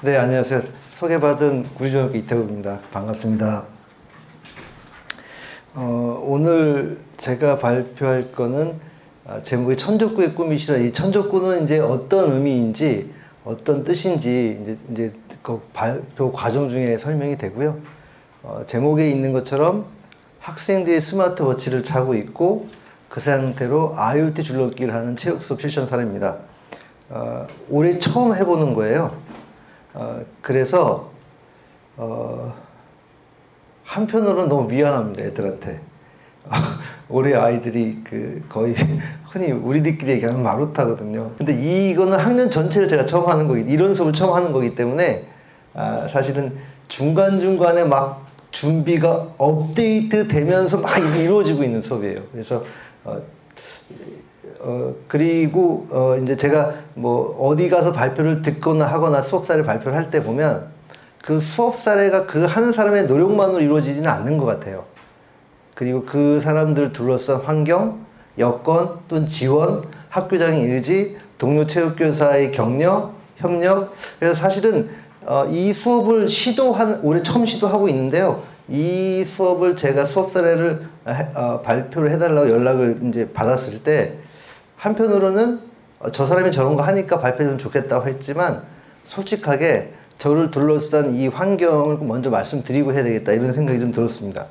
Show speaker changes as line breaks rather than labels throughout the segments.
네, 안녕하세요. 소개받은 구리중학교 이태욱입니다. 반갑습니다. 오늘 제가 발표할 거는 제목이 천족구의 꿈이시라. 이 천족구는 이제 어떤 의미인지, 어떤 뜻인지 이제 그 발표 과정 중에 설명이 되고요. 제목에 있는 것처럼 학생들이 스마트워치를 차고 있고 그 상태로 IoT 줄넘기를 하는 체육 수업 실천 사례입니다. 올해 처음 해보는 거예요. 그래서 한편으로는 너무 미안합니다, 애들한테. 올해 아이들이 거의 흔히 우리들끼리 얘기하면 마루타거든요. 근데 이거는 학년 전체를 제가 처음 하는 거기, 이런 수업을 처음 하는 거기 때문에 사실은 중간중간에 막 준비가 업데이트 되면서 막 이루어지고 있는 수업이에요. 그래서 그리고 이제 제가 뭐 어디 가서 발표를 듣거나 하거나 수업 사례 발표를 할 때 보면 그 수업 사례가 그 한 사람의 노력만으로 이루어지지는 않는 것 같아요. 그리고 그 사람들을 둘러싼 환경, 여건 또는 지원, 학교장의 의지, 동료 체육교사의 격려, 협력. 그래서 사실은 이 수업을 올해 처음 시도하고 있는데요. 이 수업을 제가 수업 사례를 발표를 해달라고 연락을 이제 받았을 때 한편으로는 저 사람이 저런 거 하니까 발표해주면 좋겠다고 했지만 솔직하게 저를 둘러싼 이 환경을 먼저 말씀드리고 해야 되겠다 이런 생각이 좀 들었습니다.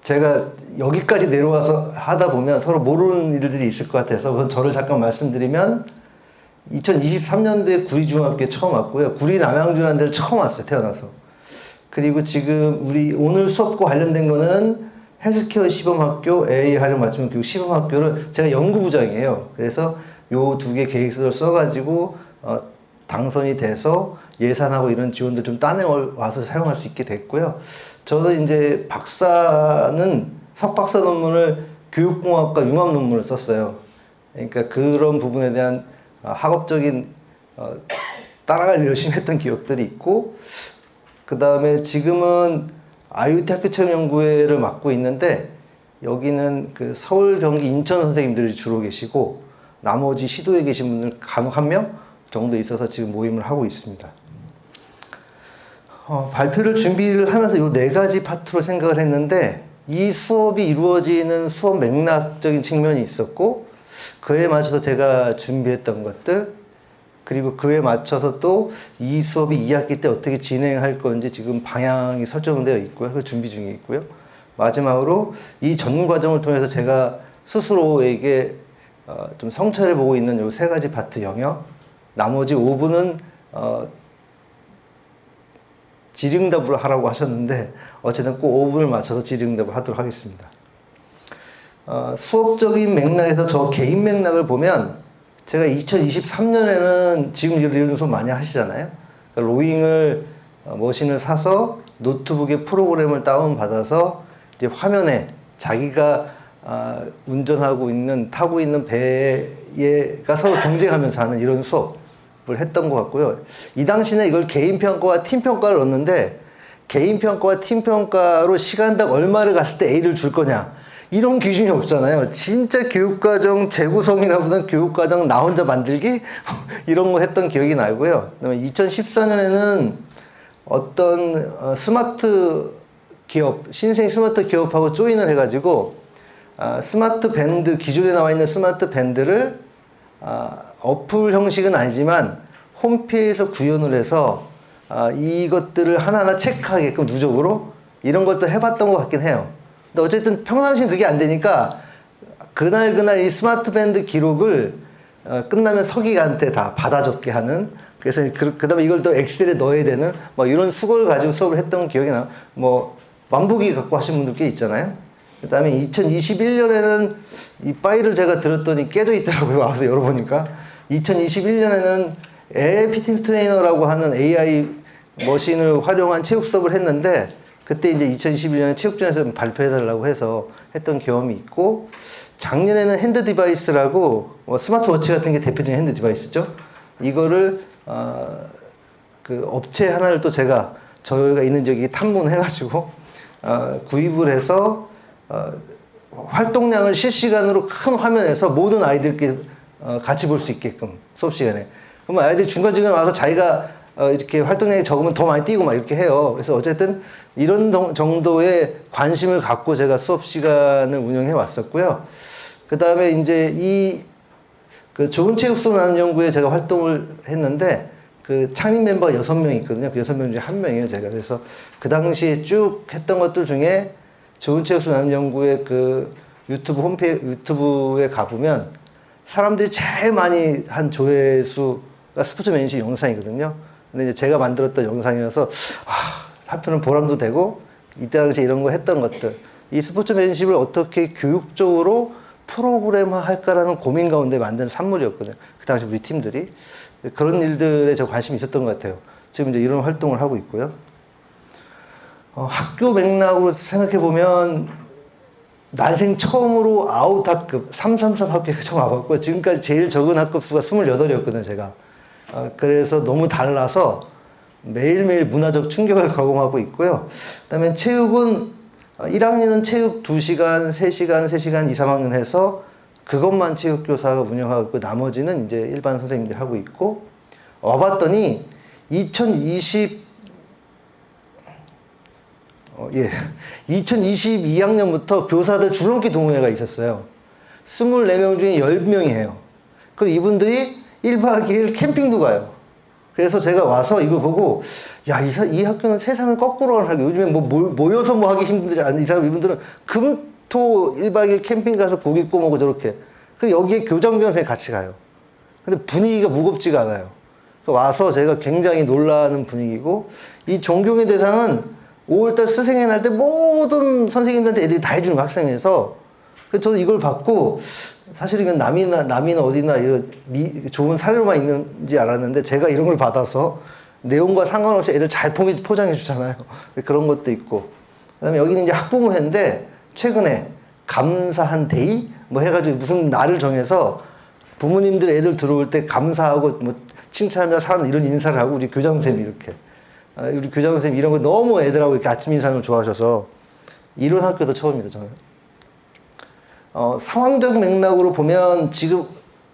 제가 여기까지 내려와서 하다 보면 서로 모르는 일들이 있을 것 같아서 우선 저를 잠깐 말씀드리면 2023년도에 구리중학교에 처음 왔고요. 구리 남양주라는 데를 처음 왔어요. 태어나서. 그리고 지금 오늘 수업과 관련된 거는 헬스케어 시범학교, AI 활용 맞춤 교육 시범학교를 제가 연구부장이에요. 그래서 요 두 개 계획서를 써가지고 당선이 돼서 예산하고 이런 지원들 좀 따내와서 사용할 수 있게 됐고요. 저는 이제 석박사 논문을 교육공학과 융합 논문을 썼어요. 그러니까 그런 부분에 대한 학업적인 따라갈 열심히 했던 기억들이 있고, 그 다음에 지금은 IoT 학교체험연구회를 맡고 있는데 여기는 그 서울, 경기, 인천 선생님들이 주로 계시고 나머지 시도에 계신 분들 간혹 한 명 정도 있어서 지금 모임을 하고 있습니다. 발표를 준비를 하면서 요 네 가지 파트로 생각을 했는데 이 수업이 이루어지는 수업 맥락적인 측면이 있었고 그에 맞춰서 제가 준비했던 것들, 그리고 그에 맞춰서 또 이 수업이 2학기 때 어떻게 진행할 건지 지금 방향이 설정되어 있고요. 그 준비 중에 있고요. 마지막으로 이 전 과정을 통해서 제가 스스로에게 좀 성찰을 보고 있는 요 세 가지 파트 영역, 나머지 5분은 질의응답으로 하라고 하셨는데 어쨌든 꼭 5분을 맞춰서 질의응답을 하도록 하겠습니다. 수업적인 맥락에서 저 개인 맥락을 보면 제가 2023년에는 지금 이런 수업 많이 하시잖아요. 그러니까 로잉을 머신을 사서 노트북에 프로그램을 다운받아서 이제 화면에 자기가 타고 있는 배가 서로 경쟁하면서 하는 이런 수업을 했던 것 같고요. 이 당시에 이걸 개인평가와 팀평가를 넣었는데 개인평가와 팀평가로 시간당 얼마를 갔을 때 A를 줄 거냐 이런 기준이 없잖아요. 진짜 교육과정 재구성이라보다는 교육과정 나 혼자 만들기 이런 거 했던 기억이 나고요. 그다음에 2014년에는 어떤 스마트 기업, 신생 스마트 기업하고 조인을 해가지고 스마트 밴드, 기존에 나와 있는 스마트 밴드를 어플 형식은 아니지만 홈페이지에서 구현을 해서 이것들을 하나하나 체크하게끔 누적으로 이런 것도 해봤던 것 같긴 해요. 근데 어쨌든 평상시엔 그게 안 되니까 그날 이 스마트 밴드 기록을 끝나면 서기관한테 다 받아 적게 하는, 그래서 그 다음에 이걸 또 엑셀에 넣어야 되는 뭐 이런 수고를 가지고 수업을 했던 기억이 나요. 뭐 만보기 갖고 하신 분들 꽤 있잖아요. 그 다음에 2021년에는 이 파일을 제가 들었더니 깨져 있더라고요. 와서 열어보니까 2021년에는 AI 피트니스 트레이너라고 하는 AI 머신을 활용한 체육 수업을 했는데 그때 이제 2021년에 체육전에서 발표해달라고 해서 했던 경험이 있고, 작년에는 핸드 디바이스라고 스마트워치 같은 게 대표적인 핸드 디바이스죠. 이거를 그 업체 하나를 또 저희가 있는 저기 탐문해가지고 구입을 해서 활동량을 실시간으로 큰 화면에서 모든 아이들끼리 같이 볼 수 있게끔 수업 시간에. 그러면 아이들이 중간중간에 와서 자기가 이렇게 활동량이 적으면 더 많이 뛰고 막 이렇게 해요. 그래서 어쨌든 이런 정도의 관심을 갖고 제가 수업 시간을 운영해 왔었고요. 그 다음에 이제 그 좋은 체육 수업 나눔 연구에 제가 활동을 했는데, 그 창립 멤버가 6명 있거든요. 그 6명 중에 한 명이에요, 제가. 그래서 그 당시에 쭉 했던 것들 중에 좋은 체육 수업 나눔 연구의 그 유튜브에 가보면 사람들이 제일 많이 한 조회수가 스포츠맨십 영상이거든요. 근데 이제 제가 만들었던 영상이어서, 한편은 보람도 되고, 이때 당시에 이런 거 했던 것들. 이 스포츠맨십을 어떻게 교육적으로 프로그램화 할까라는 고민 가운데 만든 산물이었거든요. 그 당시 우리 팀들이. 그런 일들에 저 관심이 있었던 것 같아요. 지금 이제 이런 활동을 하고 있고요. 학교 맥락으로 생각해보면, 난생 처음으로 아웃 학급, 333 학교에 처음 와봤고요. 지금까지 제일 적은 학급 수가 28이었거든요, 제가. 그래서 너무 달라서 매일매일 문화적 충격을 가공하고 있고요. 그 다음에 체육은 1학년은 체육 2시간, 3시간, 3시간, 2, 3학년 해서 그것만 체육교사가 운영하고 있고, 나머지는 이제 일반 선생님들이 하고 있고, 와봤더니 2022학년부터 교사들 줄넘기 동호회가 있었어요. 24명 중에 10명이 해요. 그리고 이분들이 1박 2일 캠핑도 가요. 그래서 제가 와서 이거 보고, 야, 이 학교는 세상을 거꾸로 가는 학교. 요즘에 모여서 하기 힘들지 않은 이 사람, 이분들은 금토 1박 2일 캠핑 가서 고기 구워 먹고 저렇게. 그 여기에 교장선생님 같이 가요. 근데 분위기가 무겁지가 않아요. 와서 제가 굉장히 놀라는 분위기고, 이 존경의 대상은 5월달 스승의 날 때 모든 선생님들한테 애들이 다 해주는 학생에서, 그래서 저는 이걸 받고, 사실 이건 남이나 어디나 이런 좋은 사례로만 있는지 알았는데, 제가 이런 걸 받아서 내용과 상관없이 애들 잘 포장해 주잖아요. 그런 것도 있고. 그 다음에 여기는 이제 학부모회인데, 최근에 감사한 데이? 뭐 해가지고 무슨 날을 정해서 부모님들 애들 들어올 때 감사하고 뭐 칭찬하며 사람 이런 인사를 하고, 우리 교장선생님이 이렇게. 우리 교장선생님이 이런 거 너무 애들하고 이렇게 아침 인사를 좋아하셔서, 이런 학교도 처음입니다, 저는. 상황적 맥락으로 보면 지금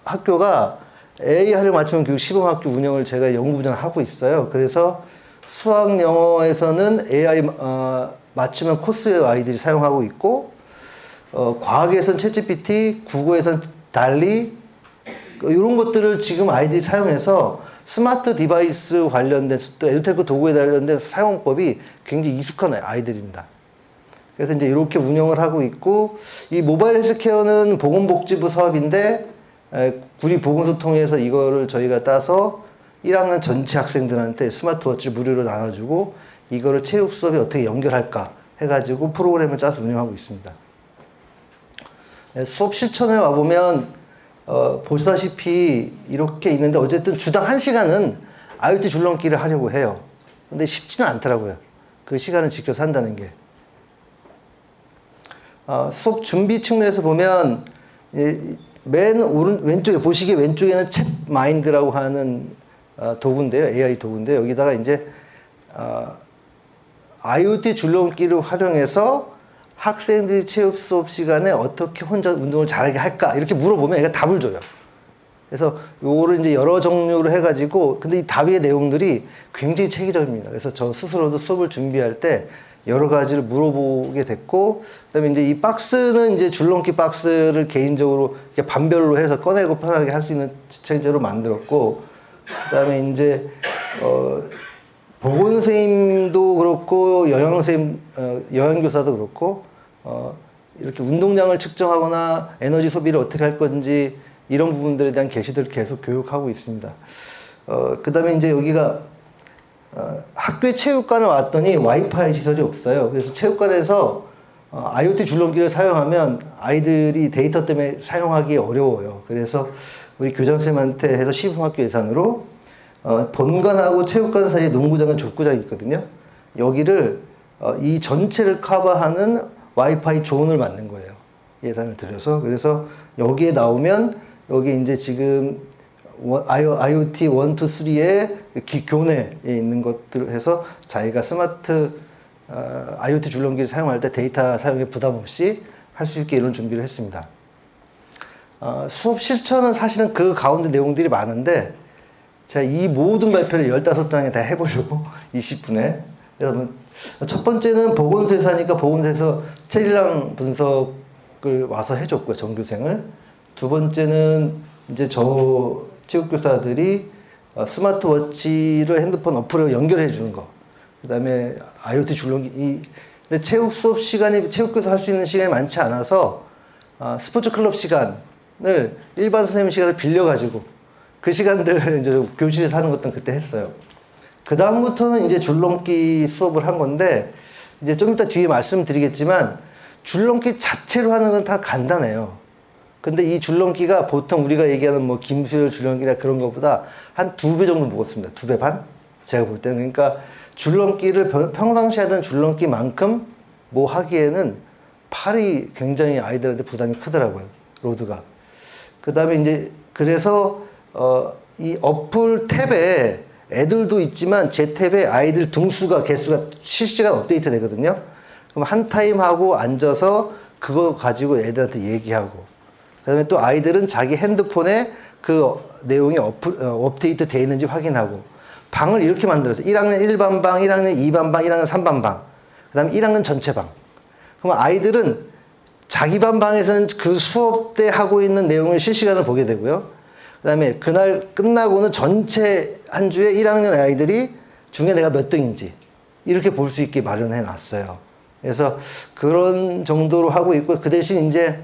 학교가 AI를 맞추는 교육 시범학교 운영을 제가 연구부장을 하고 있어요. 그래서 수학 영어에서는 AI 맞추면 코스 아이들이 사용하고 있고, 과학에서는 챗GPT, 국어에서는 달리, 이런 것들을 지금 아이들이 사용해서 스마트 디바이스 관련된, 또 에듀테크 도구에 관련된 사용법이 굉장히 익숙한 아이들입니다. 그래서 이제 이렇게 운영을 하고 있고, 이 모바일 헬스케어는 보건복지부 사업인데, 우리 보건소 통해서 이거를 저희가 따서 1학년 전체 학생들한테 스마트워치를 무료로 나눠주고, 이거를 체육 수업에 어떻게 연결할까 해가지고 프로그램을 짜서 운영하고 있습니다. 수업 실천을 와보면, 보시다시피 이렇게 있는데, 어쨌든 주당 1시간은 IoT 줄넘기를 하려고 해요. 근데 쉽지는 않더라고요. 그 시간을 지켜서 한다는 게. 수업 준비 측면에서 보면, 왼쪽에, 보시기에 왼쪽에는 챗마인드라고 하는 도구인데요. AI 도구인데요. 여기다가 이제, IoT 줄넘기를 활용해서 학생들이 체육 수업 시간에 어떻게 혼자 운동을 잘하게 할까? 이렇게 물어보면 얘가 답을 줘요. 그래서 요거를 이제 여러 종류로 해가지고, 근데 이 답의 내용들이 굉장히 체계적입니다. 그래서 저 스스로도 수업을 준비할 때 여러 가지를 물어보게 됐고, 그 다음에 이제 이 박스는 이제 줄넘기 박스를 개인적으로 이렇게 반별로 해서 꺼내고 편하게 할 수 있는 체제로 만들었고, 그 다음에 이제, 보건 선생님도 그렇고, 영양교사도 그렇고, 이렇게 운동량을 측정하거나 에너지 소비를 어떻게 할 건지, 이런 부분들에 대한 게시들을 계속 교육하고 있습니다. 그 다음에 이제 여기가, 학교에 체육관을 왔더니 와이파이 시설이 없어요. 그래서 체육관에서 IoT 줄넘기를 사용하면 아이들이 데이터 때문에 사용하기 어려워요. 그래서 우리 교장선생님한테 해서 시범학교 예산으로 본관하고 체육관 사이에 농구장과 족구장이 있거든요. 여기를 이 전체를 커버하는 와이파이 존을 만든 거예요. 예산을 들여서. 그래서 여기에 나오면 여기 이제 지금 IoT 1, 2, 3의 교내에 있는 것들을 해서 자기가 스마트 IoT 줄넘기를 사용할 때 데이터 사용에 부담 없이 할 수 있게 이런 준비를 했습니다. 수업 실천은 사실은 그 가운데 내용들이 많은데, 제가 이 모든 발표를 15장에 다 해보려고 20분에. 그래서 첫 번째는 보건소에서 하니까 보건소에서 체질량 분석을 와서 해줬고요, 전교생을. 두 번째는 이제 저 체육교사들이 스마트워치를 핸드폰 어플로 연결해 주는 거. 그 다음에 IoT 줄넘기. 근데 체육 수업 시간이, 체육교사 할 수 있는 시간이 많지 않아서 스포츠 클럽 시간을 일반 선생님 시간을 빌려가지고 그 시간들 이제 교실에서 하는 것들은 그때 했어요. 그 다음부터는 이제 줄넘기 수업을 한 건데, 이제 좀 이따 뒤에 말씀드리겠지만, 줄넘기 자체로 하는 건 다 간단해요. 근데 이 줄넘기가 보통 우리가 얘기하는 뭐 김수열 줄넘기나 그런 것보다 한 2배 정도 무겁습니다. 2배 반? 제가 볼 때는. 그러니까 줄넘기를 평상시에 하던 줄넘기만큼 뭐 하기에는 팔이 굉장히 아이들한테 부담이 크더라고요. 로드가. 그 다음에 이제 그래서 이 어플 탭에 애들도 있지만 제 탭에 아이들 등수가 개수가 실시간 업데이트 되거든요. 그럼 한 타임 하고 앉아서 그거 가지고 애들한테 얘기하고, 그 다음에 또 아이들은 자기 핸드폰에 그 내용이 업데이트 돼 있는지 확인하고, 방을 이렇게 만들었어요. 1학년 1반 방, 1학년 2반 방, 1학년 3반 방, 그 다음에 1학년 전체 방. 그럼 아이들은 자기 반 방에서는 그 수업 때 하고 있는 내용을 실시간으로 보게 되고요. 그 다음에 그날 끝나고는 전체 한 주에 1학년 아이들이 중에 내가 몇 등인지 이렇게 볼 수 있게 마련해 놨어요. 그래서 그런 정도로 하고 있고, 그 대신 이제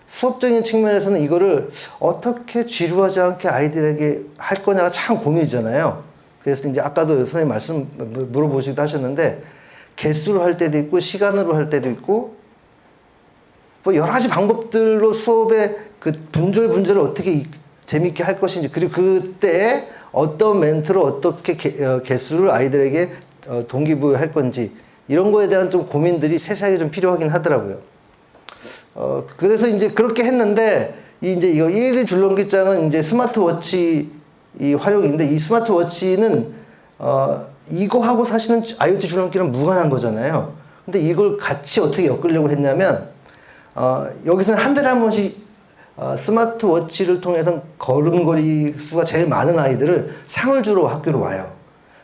수업적인 측면에서는 이거를 어떻게 지루하지 않게 아이들에게 할 거냐가 참 고민이잖아요. 그래서 이제 아까도 선생님 말씀 물어보시기도 하셨는데, 개수로 할 때도 있고 시간으로 할 때도 있고 뭐 여러 가지 방법들로 수업의 그 분절을 어떻게 재밌게 할 것인지, 그리고 그때 어떤 멘트로 어떻게 개수를 아이들에게 동기부여할 건지, 이런 거에 대한 좀 고민들이 세세하게 좀 필요하긴 하더라고요. 그래서 이제 그렇게 했는데, 이제 이거 1일 줄넘기장은 이제 스마트워치 이 활용인데, 이 스마트워치는 이거하고 사실은 IoT 줄넘기랑 무관한 거잖아요. 근데 이걸 같이 어떻게 엮으려고 했냐면, 여기서는 한 달에 한 번씩 스마트워치를 통해서 걸음걸이 수가 제일 많은 아이들을 상을 주러 학교로 와요.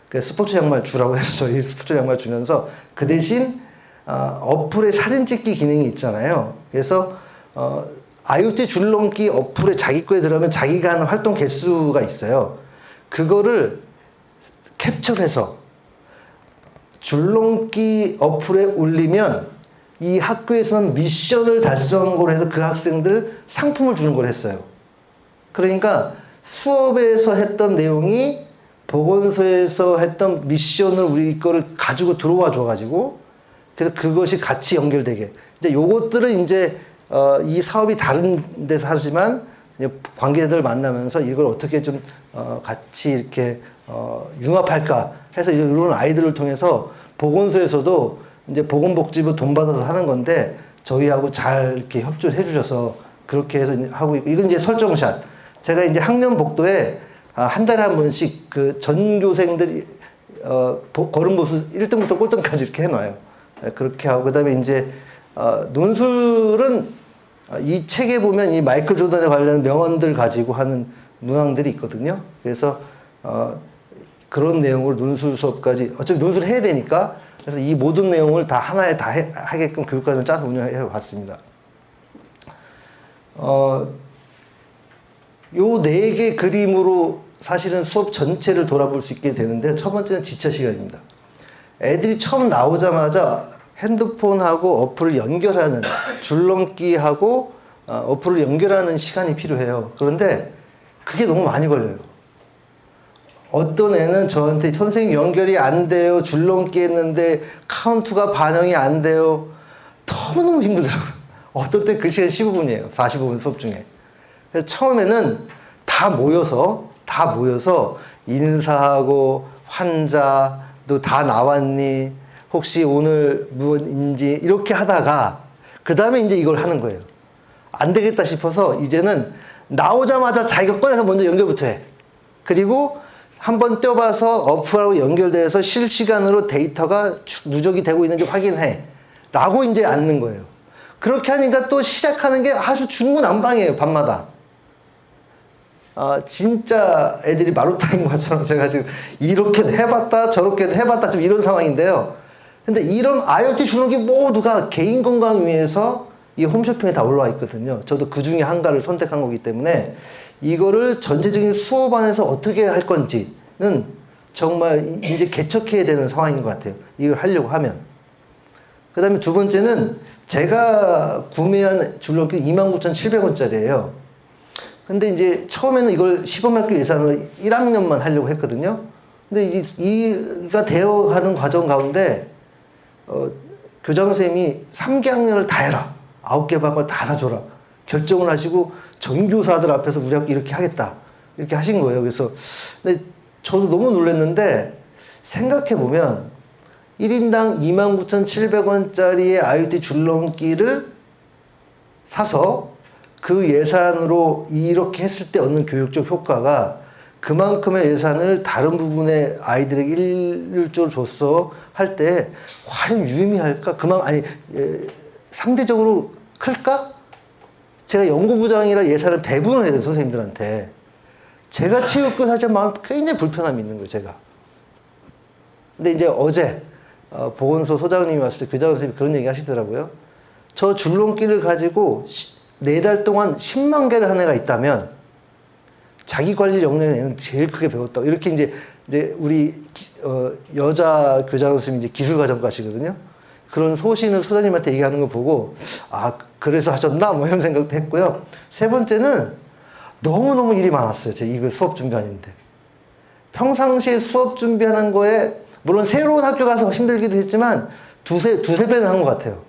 그래서 스포츠 양말 주라고 해서 저희 스포츠 양말 주면서, 그 대신 어플에 사진 찍기 기능이 있잖아요. 그래서 IoT 줄넘기 어플에 자기 거에 들어가면 자기가 하는 활동 개수가 있어요. 그거를 캡처해서 줄넘기 어플에 올리면 이 학교에서는 미션을 달성한 걸로 해서 그 학생들 상품을 주는 걸 했어요. 그러니까 수업에서 했던 내용이 보건소에서 했던 미션을 우리 거를 가지고 들어와 줘가지고, 그래서 그것이 같이 연결되게. 이제 요것들은 이제 이 사업이 다른 데서 하지만 관계자들 만나면서 이걸 어떻게 좀 같이 이렇게 융합할까 해서 이런 아이들을 통해서 보건소에서도 이제 보건복지부 돈 받아서 하는 건데, 저희하고 잘 이렇게 협조를 해주셔서 그렇게 해서 하고 있고, 이건 이제 설정샷. 제가 이제 학년 복도에 한 달에 한 번씩 그 전교생들이 걸음보수 1등부터 꼴등까지 이렇게 해놔요. 그렇게 하고, 그 다음에 이제 논술은 이 책에 보면 이 마이클 조던에 관련 명언들 가지고 하는 문항들이 있거든요. 그래서 그런 내용으로 논술 수업까지, 어차피 논술을 해야 되니까, 그래서 이 모든 내용을 다 하나에 다 하게끔 교육과정을 짜서 운영해 봤습니다. 요 4개 그림으로 사실은 수업 전체를 돌아볼 수 있게 되는데, 첫 번째는 지체 시간입니다. 애들이 처음 나오자마자 핸드폰하고 어플을 연결하는, 줄넘기하고 어플을 연결하는 시간이 필요해요. 그런데 그게 너무 많이 걸려요. 어떤 애는 저한테 선생님 연결이 안 돼요, 줄넘기 했는데 카운트가 반영이 안 돼요. 너무너무 힘들더라고요. 어떤 때 그 시간 15분이에요. 45분 수업 중에. 그래서 처음에는 다 모여서 인사하고, 환자도 다 나왔니, 혹시 오늘 무엇인지 이렇게 하다가 그 다음에 이제 이걸 하는 거예요. 안 되겠다 싶어서 이제는 나오자마자 자기가 꺼내서 먼저 연결부터 해. 그리고 한번 떼어봐서 어플하고 연결돼서 실시간으로 데이터가 누적이 되고 있는지 확인해 라고 이제 앉는 거예요. 그렇게 하니까 또 시작하는 게 아주 중구난방이에요. 밤마다. 진짜 애들이 마루타인 것처럼 제가 지금 이렇게도 해봤다 저렇게도 해봤다 좀 이런 상황인데요. 근데 이런 IoT 줄넘기 모두가 개인 건강 위해서 이 홈쇼핑에 다 올라와 있거든요. 저도 그 중에 한가를 선택한 거기 때문에 이거를 전체적인 수업 안에서 어떻게 할 건지는 정말 이제 개척해야 되는 상황인 것 같아요. 이걸 하려고 하면. 그 다음에 두 번째는 제가 구매한 줄넘기 29,700원짜리예요. 근데 이제 처음에는 이걸 시범학교 예산으로 1학년만 하려고 했거든요. 근데 이가 되어가는 과정 가운데 교장선생님이 3개 학년을 다 해라. 9개 방을 다 사줘라. 결정을 하시고 전교사들 앞에서 우리 학교 이렇게 하겠다. 이렇게 하신 거예요. 그래서 근데 저도 너무 놀랐는데 생각해보면 1인당 29,700원짜리의 IoT 줄넘기를 사서 그 예산으로 이렇게 했을 때 얻는 교육적 효과가 그만큼의 예산을 다른 부분의 아이들에게 일률적으로 줬어 할 때 과연 유의미할까? 상대적으로 클까? 제가 연구부장이라 예산을 배분을 해야 돼요, 선생님들한테. 제가 체육교사자 마음 굉장히 불편함이 있는 거예요, 제가. 근데 이제 어제 보건소 소장님이 왔을 때 교장 선생님이 그런 얘기 하시더라고요. 저 줄넘기를 가지고 4달 동안 10만 개를 한 애가 있다면 자기 관리 역량에는 제일 크게 배웠다고. 이렇게 이제 우리 여자 교장 선생님이 이제 기술과정과시거든요. 그런 소신을 소장님한테 얘기하는 거 보고 그래서 하셨나? 뭐 이런 생각도 했고요. 세 번째는 너무너무 일이 많았어요. 제가 이거 수업 준비하는데. 평상시에 수업 준비하는 거에 물론 새로운 학교 가서 힘들기도 했지만 두세 배는 한 것 같아요.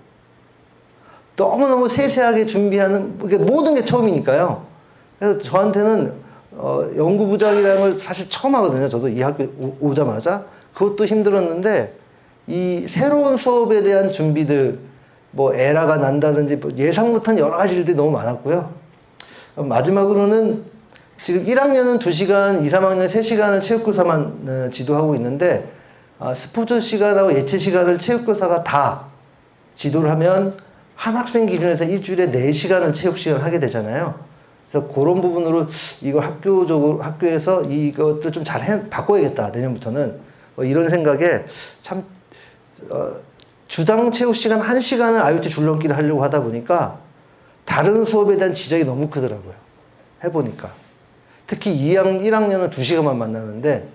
너무너무 세세하게 준비하는 모든 게 처음이니까요. 그래서 저한테는 연구부장이라는 걸 사실 처음 하거든요. 저도 이 학교 오자마자. 그것도 힘들었는데 이 새로운 수업에 대한 준비들 뭐 에러가 난다든지 예상 못한 여러 가지 일들이 너무 많았고요. 마지막으로는 지금 1학년은 2시간, 2, 3학년 3시간을 체육교사만 지도하고 있는데 스포츠 시간하고 예체 시간을 체육교사가 다 지도를 하면 한 학생 기준에서 일주일에 4시간을 체육 시간을 하게 되잖아요. 그래서 그런 부분으로 이걸 학교에서 이것들 좀 잘 바꿔야겠다, 내년부터는. 이런 생각에 참, 주당 체육 시간 1시간을 IoT 줄넘기를 하려고 하다 보니까 다른 수업에 대한 지적이 너무 크더라고요. 해보니까. 특히 1학년은 2시간만 만나는데,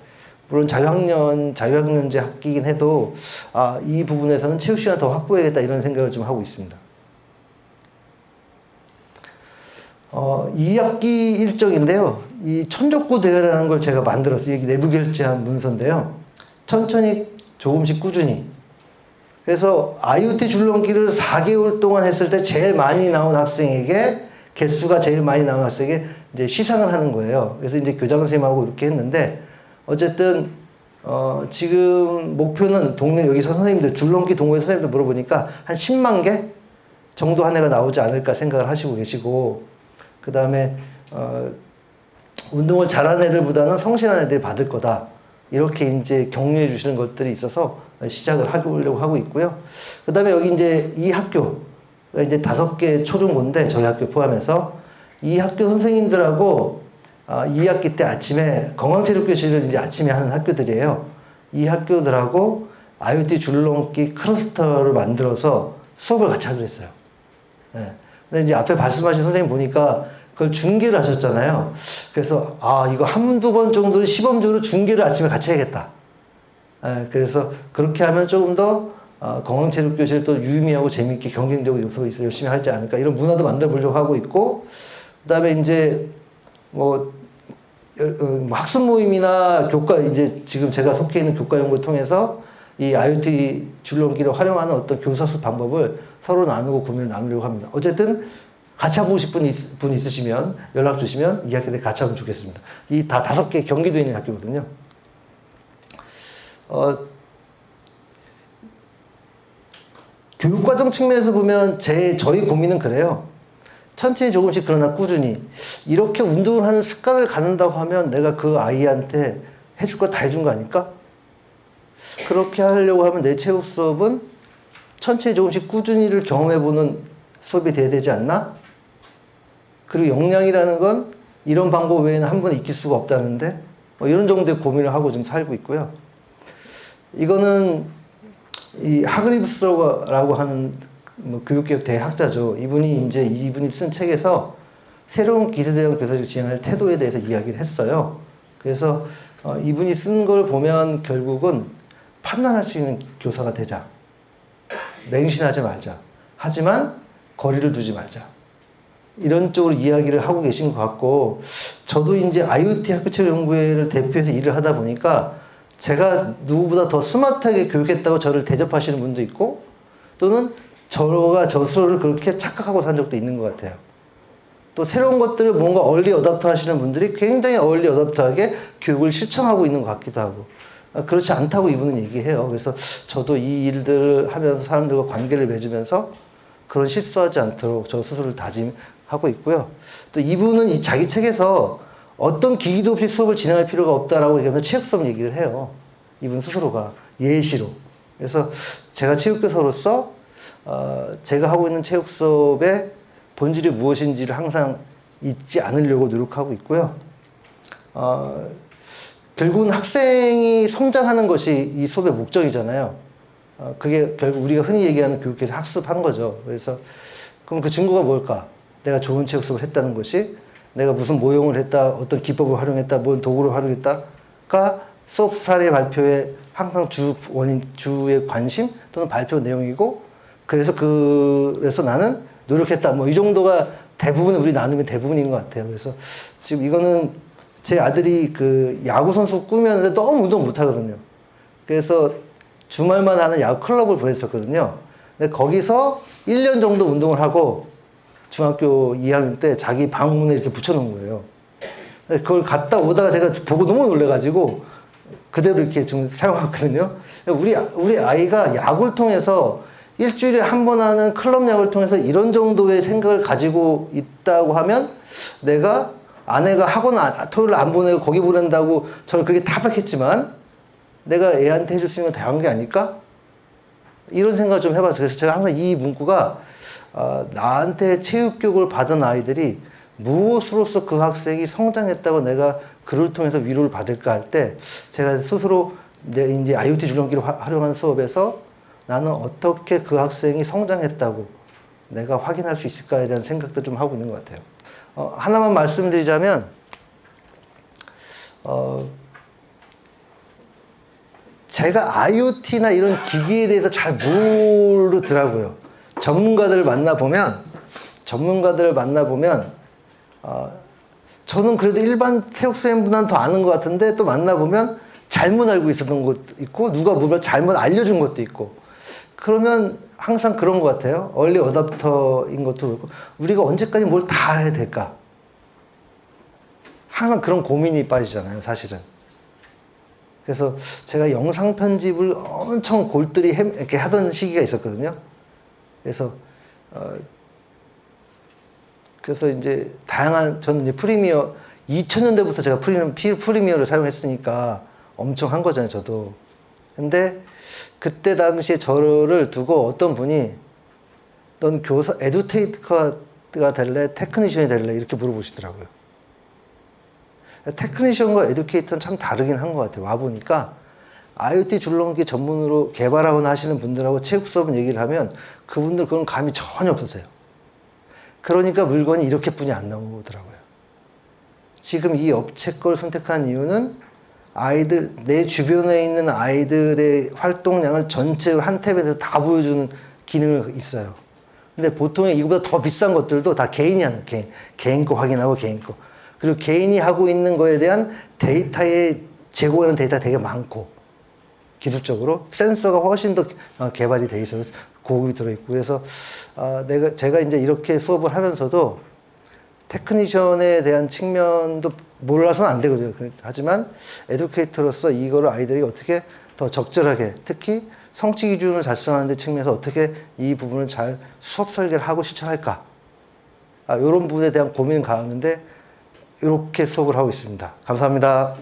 물론 자유학년제 학기이긴 해도, 이 부분에서는 체육 시간을 더 확보해야겠다, 이런 생각을 좀 하고 있습니다. 2학기 일정인데요. 이 천족구 대회라는 걸 제가 만들었어요. 이게 내부 결제한 문서인데요. 천천히 조금씩 꾸준히. 그래서 IoT 줄넘기를 4개월 동안 했을 때 제일 많이 나온 학생에게, 개수가 제일 많이 나온 학생에게 이제 시상을 하는 거예요. 그래서 이제 교장 선생님하고 이렇게 했는데, 어쨌든, 지금 목표는 여기서 선생님들, 줄넘기 동호회 선생님들 물어보니까 한 10만 개 정도 한 해가 나오지 않을까 생각을 하시고 계시고, 그 다음에, 운동을 잘하는 애들보다는 성실한 애들이 받을 거다. 이렇게 이제 격려해 주시는 것들이 있어서 시작을 하려고 하고 있고요. 그 다음에 여기 이제 이 학교가 이제 5개 초중고인데, 저희 학교 포함해서 이 학교 선생님들하고 2학기 때 아침에 건강체육교실을 이제 아침에 하는 학교들이에요. 이 학교들하고 IoT 줄넘기 클러스터를 만들어서 수업을 같이 하기로 했어요. 네. 근데 이제 앞에 말씀하신 선생님 보니까 그걸 중계를 하셨잖아요. 그래서 이거 한두 번 정도는 시범적으로 중계를 아침에 같이 해야겠다. 네. 그래서 그렇게 하면 조금 더 건강체육교실을 또 유의미하고 재미있게 경쟁적인 요소가 있어 열심히 하지 않을까, 이런 문화도 만들어 보려고 하고 있고, 그 다음에 이제 학습 모임이나 이제 지금 제가 속해 있는 교과 연구를 통해서 이 IoT 줄넘기를 활용하는 어떤 교사수 방법을 서로 나누고 고민을 나누려고 합니다. 어쨌든 같이 해보고 싶은 분 있으시면 연락 주시면 이 학교 때 같이 하면 좋겠습니다. 이 다 5개 경기도에 있는 학교거든요. 교육과정 측면에서 보면 저희 고민은 그래요. 천천히 조금씩 그러나 꾸준히 이렇게 운동을 하는 습관을 갖는다고 하면 내가 그 아이한테 해줄 거 다 해준 거 아닐까? 그렇게 하려고 하면 내 체육 수업은 천천히 조금씩 꾸준히를 경험해보는 수업이 돼야 되지 않나? 그리고 역량이라는 건 이런 방법 외에는 한 번에 익힐 수가 없다는데 뭐 이런 정도의 고민을 하고 좀 살고 있고요. 이거는 이 하그리브스라고 하는 뭐 교육개혁 대학자죠. 이분이 쓴 책에서 새로운 기세대응 교사를 진행할 태도에 대해서 이야기를 했어요. 그래서 이분이 쓴 걸 보면 결국은 판단할 수 있는 교사가 되자. 맹신하지 말자. 하지만 거리를 두지 말자. 이런 쪽으로 이야기를 하고 계신 것 같고, 저도 이제 IoT 학교체육 연구회를 대표해서 일을 하다 보니까 제가 누구보다 더 스마트하게 교육했다고 저를 대접하시는 분도 있고, 또는 저가 저 스스로를 그렇게 착각하고 산 적도 있는 것 같아요. 또 새로운 것들을 뭔가 얼리 어답터 하시는 분들이 굉장히 얼리 어답터하게 교육을 실천하고 있는 것 같기도 하고, 그렇지 않다고 이분은 얘기해요. 그래서 저도 이 일들을 하면서 사람들과 관계를 맺으면서 그런 실수하지 않도록 저 스스로를 다짐하고 있고요. 또 이분은 이 자기 책에서 어떤 기기도 없이 수업을 진행할 필요가 없다라고 얘기하면서 체육 수업 얘기를 해요. 이분 스스로가 예시로. 그래서 제가 체육교사로서 제가 하고 있는 체육 수업의 본질이 무엇인지를 항상 잊지 않으려고 노력하고 있고요. 결국은 학생이 성장하는 것이 이 수업의 목적이잖아요. 그게 결국 우리가 흔히 얘기하는 교육에서 학습한 거죠. 그래서 그럼 그 증거가 뭘까? 내가 좋은 체육 수업을 했다는 것이, 내가 무슨 모형을 했다, 어떤 기법을 활용했다, 뭔 도구를 활용했다가 수업 사례 발표의 항상 주의 관심 또는 발표 내용이고, 그래서 나는 노력했다. 뭐 이 정도가 대부분 우리 나눔의 대부분인 것 같아요. 그래서 지금 이거는 제 아들이 그 야구 선수 꿈이었는데 너무 운동 못 하거든요. 그래서 주말만 하는 야구 클럽을 보냈었거든요. 근데 거기서 1년 정도 운동을 하고 중학교 2학년 때 자기 방문에 이렇게 붙여놓은 거예요. 그걸 갔다 오다가 제가 보고 너무 놀래가지고 그대로 이렇게 좀 사용했거든요. 우리 아이가 야구를 통해서 일주일에 한 번 하는 클럽 야구를 통해서 이런 정도의 생각을 가지고 있다고 하면, 내가 아내가 학원 토요일 안 보내고 거기 보낸다고 저는 그렇게 타박했지만 내가 애한테 해줄 수 있는 건 다양한 게 아닐까? 이런 생각을 좀 해봤어요. 그래서 제가 항상 이 문구가 나한테 체육교육을 받은 아이들이 무엇으로서 그 학생이 성장했다고 내가 그를 통해서 위로를 받을까 할 때, 제가 스스로 이제 IoT 줄넘기를 활용한 수업에서 나는 어떻게 그 학생이 성장했다고 내가 확인할 수 있을까에 대한 생각도 좀 하고 있는 것 같아요. 하나만 말씀드리자면, 제가 IoT나 이런 기기에 대해서 잘 모르더라고요. 전문가들을 만나보면, 저는 그래도 일반 체육생보다는 더 아는 것 같은데, 또 만나보면 잘못 알고 있었던 것도 있고, 누가 뭘 잘못 알려준 것도 있고, 그러면 항상 그런 것 같아요. 얼리 어답터인 것도 그렇고, 우리가 언제까지 뭘 다 해야 될까? 항상 그런 고민이 빠지잖아요, 사실은. 그래서 제가 영상 편집을 엄청 골똘히 이렇게 하던 시기가 있었거든요. 그래서 이제 저는 이제 프리미어, 2000년대부터 제가 프리미어를 사용했으니까 엄청 한 거잖아요, 저도. 근데 그때 당시에 저를 두고 어떤 분이, 넌 에듀테이터가 될래? 테크니션이 될래? 이렇게 물어보시더라고요. 테크니션과 에듀케이터는 참 다르긴 한 것 같아요. 와보니까 IoT 줄넘기 전문으로 개발하거나 하시는 분들하고 체육 수업은 얘기를 하면 그분들 그런 감이 전혀 없으세요. 그러니까 물건이 이렇게뿐이 안 나오더라고요. 지금 이 업체 걸 선택한 이유는 내 주변에 있는 아이들의 활동량을 전체로 한 탭에서 다 보여주는 기능이 있어요. 근데 보통 이거보다 더 비싼 것들도 다 개인이 하는, 개인 거 확인하고 개인 거. 그리고 개인이 하고 있는 거에 대한 제공하는 데이터가 되게 많고, 기술적으로 센서가 훨씬 더 개발이 돼 있어서 고급이 들어있고, 그래서 제가 이제 이렇게 수업을 하면서도 테크니션에 대한 측면도 몰라서는 안 되거든요. 하지만 에듀케이터로서 이거를 아이들이 어떻게 더 적절하게, 특히 성취 기준을 달성하는 데 측면에서 어떻게 이 부분을 잘 수업 설계를 하고 실천할까, 이런 부분에 대한 고민을 가하는데 이렇게 수업을 하고 있습니다. 감사합니다.